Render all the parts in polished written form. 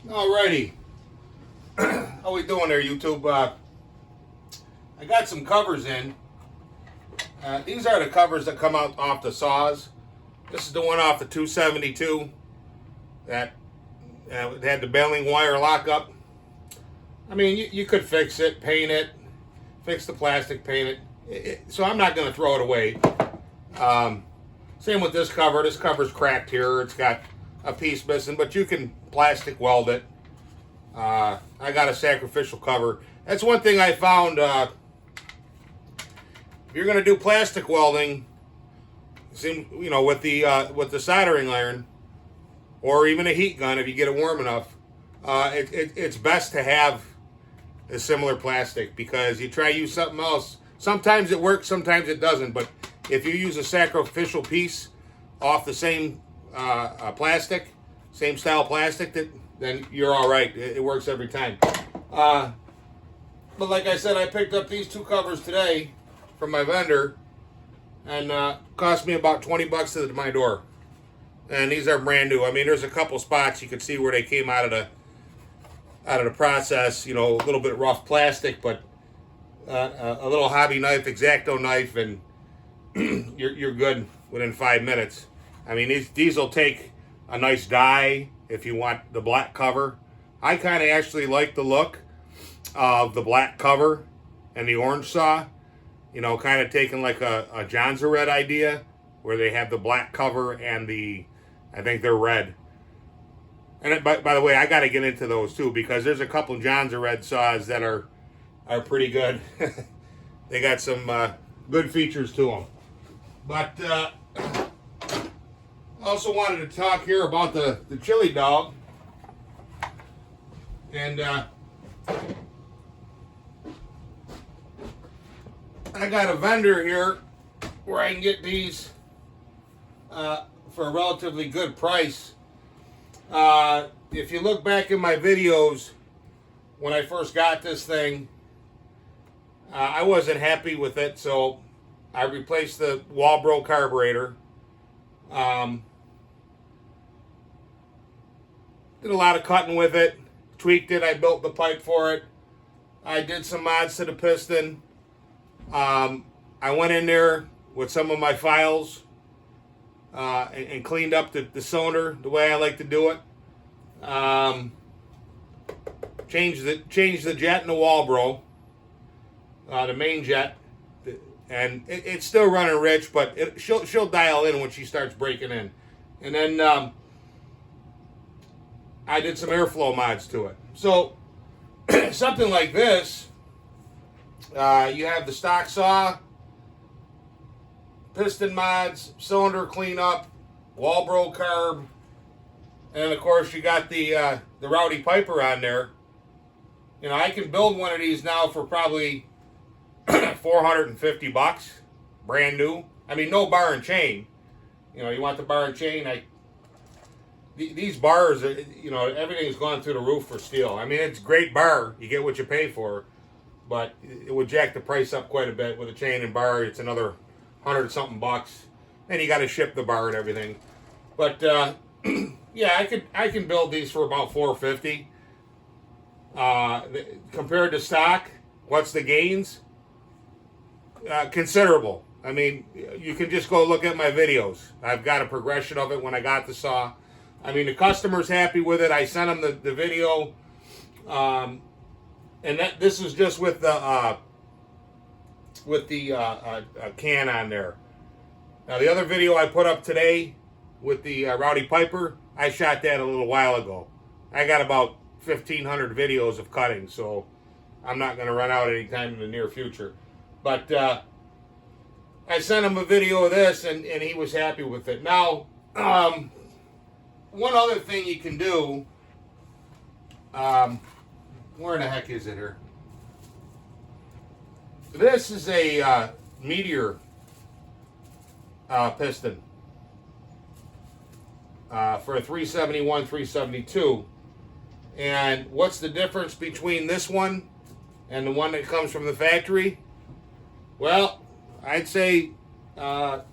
Alrighty. How we doing there, YouTube? I got some covers in. These are the covers that come out off the saws. This is the one off the 272 that had the baling wire lockup. I mean, you could fix it, paint it, fix the plastic, paint it. So I'm not going to throw it away. Same with this cover. This cover's cracked here. It's got a piece missing, but you can plastic weld it. I got a sacrificial cover. That's one thing I found. If you're going to do plastic welding, with the soldering iron, or even a heat gun, if you get it warm enough, it's best to have a similar plastic, because you try to use something else. Sometimes it works, sometimes it doesn't. But if you use a sacrificial piece off the same plastic, same style plastic, then you're all right. It works every time. But like I said, I picked up these two covers today from my vendor, and cost me about $20 to my door. And these are brand new. I mean, there's a couple spots you can see where they came out of the process. A little bit rough plastic, but a little hobby knife, X-Acto knife, and you're good within 5 minutes. I mean, these will take a nice dye if you want the black cover. I kind of actually like the look of the black cover and the orange saw. Kind of taking like a John's Red idea, where they have the black cover and I think they're red. And by the way, I got to get into those too, because there's a couple John's Red saws that are pretty good. They got some good features to them. But I also wanted to talk here about the chili dog. And I got a vendor here where I can get these for a relatively good price. If you look back in my videos, when I first got this thing, I wasn't happy with it, so I replaced the Walbro carburetor. Did a lot of cutting with it, tweaked it, I built the pipe for it. I did some mods to the piston. I went in there with some of my files and cleaned up the cylinder the way I like to do it. Changed the jet in the Walbro, the main jet, and it's still running rich, but she'll dial in when she starts breaking in. And then I did some airflow mods to it. So something like this, you have the stock saw, piston mods, cylinder cleanup, Walbro carb, and of course you got the Rowdy Piper on there. I can build one of these now for probably $450, brand new. I mean, no bar and chain. You want the bar and chain? These bars, everything's gone through the roof for steel. I mean, it's a great bar. You get what you pay for, but it would jack the price up quite a bit with a chain and bar. It's another $100-something bucks, and you got to ship the bar and everything. But yeah, I can build these for about $450. Compared to stock, what's the gains? Considerable. I mean, you can just go look at my videos. I've got a progression of it when I got the saw. I mean, the customer's happy with it. I sent them the video, and this is just with the can on there. Now, the other video I put up today with the Rowdy Piper, I shot that a little while ago. I got about 1,500 videos of cutting, so I'm not going to run out anytime in the near future. But I sent him a video of this, and he was happy with it. Now, one other thing you can do, where in the heck is it here? This is a Meteor piston for a 371, 372. And what's the difference between this one and the one that comes from the factory? Well, I'd say you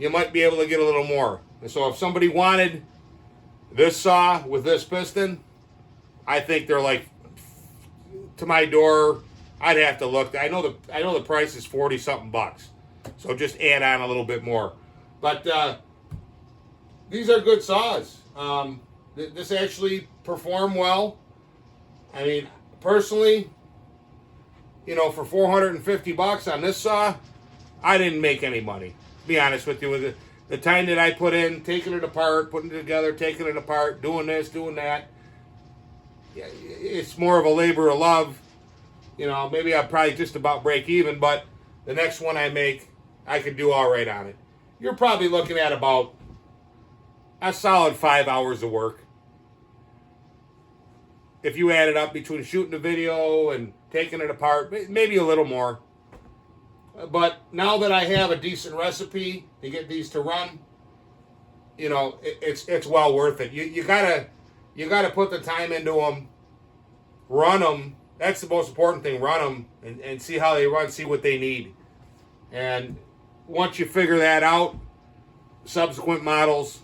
might be able to get a little more. And so if somebody wanted This saw with this piston, I think they're like, to my door, I'd have to look. I know the price is 40 something bucks. So just add on a little bit more. But these are good saws. This actually performed well. I mean, personally, for 450 bucks on this saw, I didn't make any money. To be honest with you, with the time that I put in, taking it apart, putting it together, taking it apart, doing this, doing that, it's more of a labor of love. Maybe I'll probably just about break even, but the next one I make, I could do all right on it. You're probably looking at about a solid 5 hours of work. If you add it up between shooting the video and taking it apart, maybe a little more. But now that I have a decent recipe to get these to run, it's well worth it. You gotta put the time into them, run them. That's the most important thing. Run them and see how they run, see what they need. And once you figure that out, subsequent models,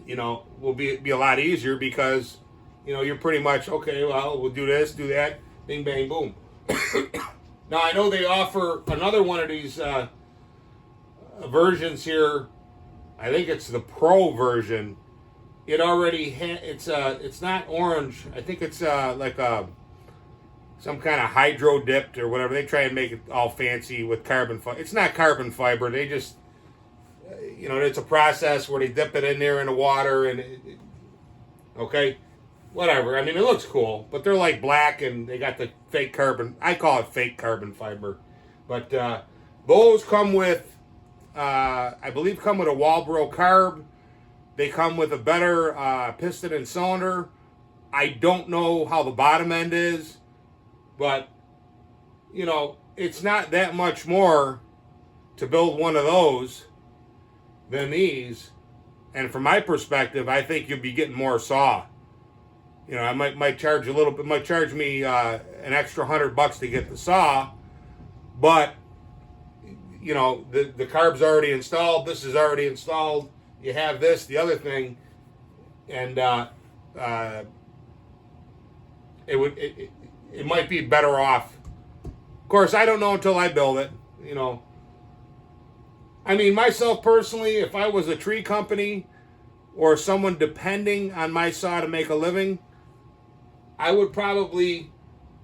will be a lot easier because, you're pretty much, okay, well, we'll do this, do that, bing, bang, boom. Now, I know they offer another one of these versions here. I think it's the Pro version. It already it's not orange. I think it's like some kind of hydro dipped or whatever. They try and make it all fancy with carbon fiber. It's not carbon fiber. They just, it's a process where they dip it in there in the water and, okay, whatever. I mean, it looks cool, but they're like black and they got the fake carbon. I call it fake carbon fiber. But those come with, I believe, come with a Walbro carb. They come with a better piston and cylinder. I don't know how the bottom end is. But, it's not that much more to build one of those than these. And from my perspective, I think you'll be getting more saw. I might charge a little bit, might charge me an extra $100 to get the saw. But, the carb's already installed. This is already installed. You have this, the other thing. And it might be better off. Of course, I don't know until I build it, I mean, myself personally, if I was a tree company or someone depending on my saw to make a living, I would probably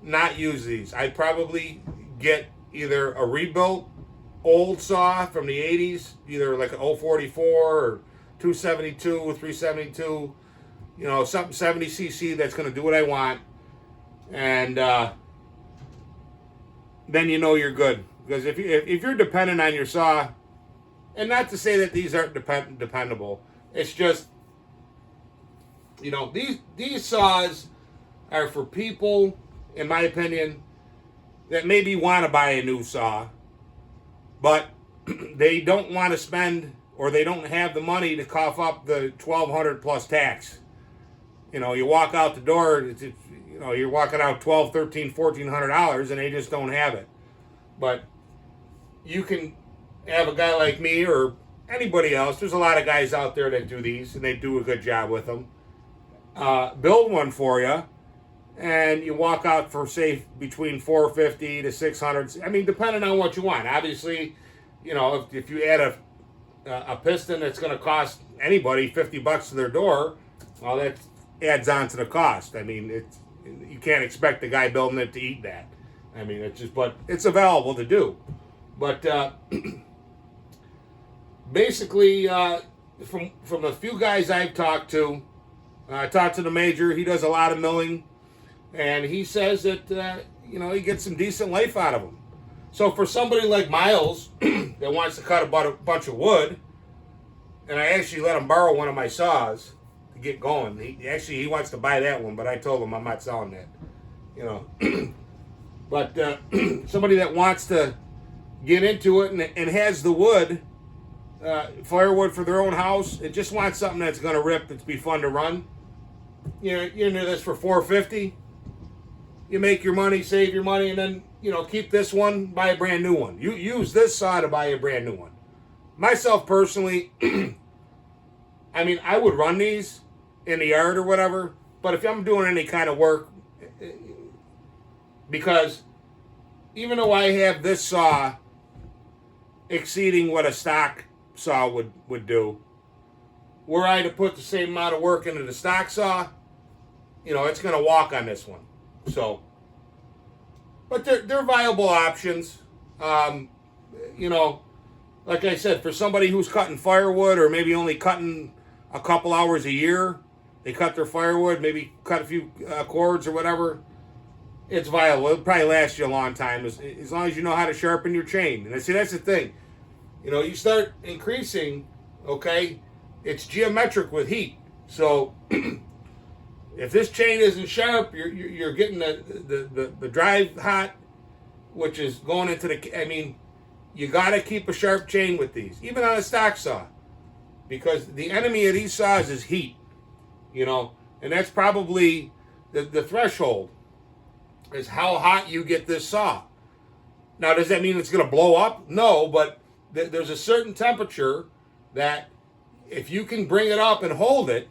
not use these. I'd probably get either a rebuilt old saw from the 80s, either like an 044 or 272 or 372, something 70cc that's going to do what I want. And then you're good. Because if you're dependent on your saw, and not to say that these aren't dependable, it's just, these saws are for people, in my opinion, that maybe want to buy a new saw, but they don't want to spend, or they don't have the money to cough up the $1,200 plus tax. You walk out the door, you're walking out $1,200, $1,300, $1,400, and they just don't have it. But you can have a guy like me or anybody else. There's a lot of guys out there that do these, and they do a good job with them. Build one for you, and you walk out for, say, between $450 to $600. I mean, depending on what you want. Obviously, if you add a piston that's going to cost anybody $50 to their door, well, that adds on to the cost. I mean, you can't expect the guy building it to eat that. I mean, but it's available to do. But basically, from a few guys I've talked to, I talked to the major. He does a lot of milling, and he says that he gets some decent life out of them. So for somebody like Miles that wants to cut a bunch of wood, and I actually let him borrow one of my saws to get going. He wants to buy that one, but I told him I'm not selling that. But somebody that wants to get into it and has the wood, firewood for their own house, and just wants something that's going to rip, that's be fun to run. You're into this for $450. You make your money, save your money, and then keep this one, buy a brand new one. You use this saw to buy a brand new one. Myself personally, I mean, I would run these, in the yard or whatever. But if I'm doing any kind of work, because even though I have this saw exceeding what a stock saw would do, were I to put the same amount of work into the stock saw, it's going to walk on this one. So, but they're viable options. Like I said, for somebody who's cutting firewood or maybe only cutting a couple hours a year, they cut their firewood, maybe cut a few cords or whatever, it's viable. It'll probably last you a long time as long as you know how to sharpen your chain. And I see that's the thing. You start increasing, okay, it's geometric with heat. So if this chain isn't sharp, you're getting the drive hot, which is going into you got to keep a sharp chain with these, even on a stock saw, because the enemy of these saws is heat, and that's probably the threshold, is how hot you get this saw. Now, does that mean it's going to blow up? No, but there's a certain temperature that if you can bring it up and hold it,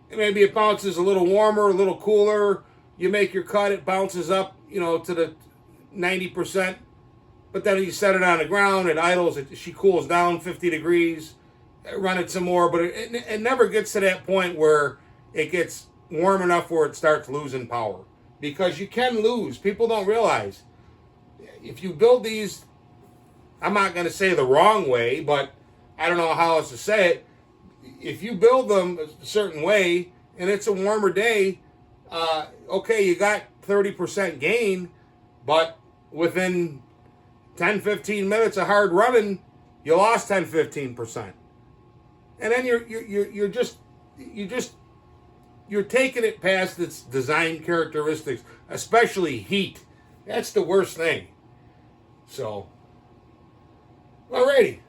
maybe it bounces a little warmer, a little cooler. You make your cut, it bounces up, to the 90%. But then you set it on the ground, it idles, she cools down 50 degrees, run it some more. But it never gets to that point where it gets warm enough where it starts losing power. Because you can lose. People don't realize. If you build these, I'm not going to say the wrong way, but I don't know how else to say it. If you build them a certain way and it's a warmer day, okay, you got 30% gain, but within 10, 15 minutes of hard running, you lost 10, 15%. And then you're taking it past its design characteristics, especially heat. That's the worst thing. So, alrighty.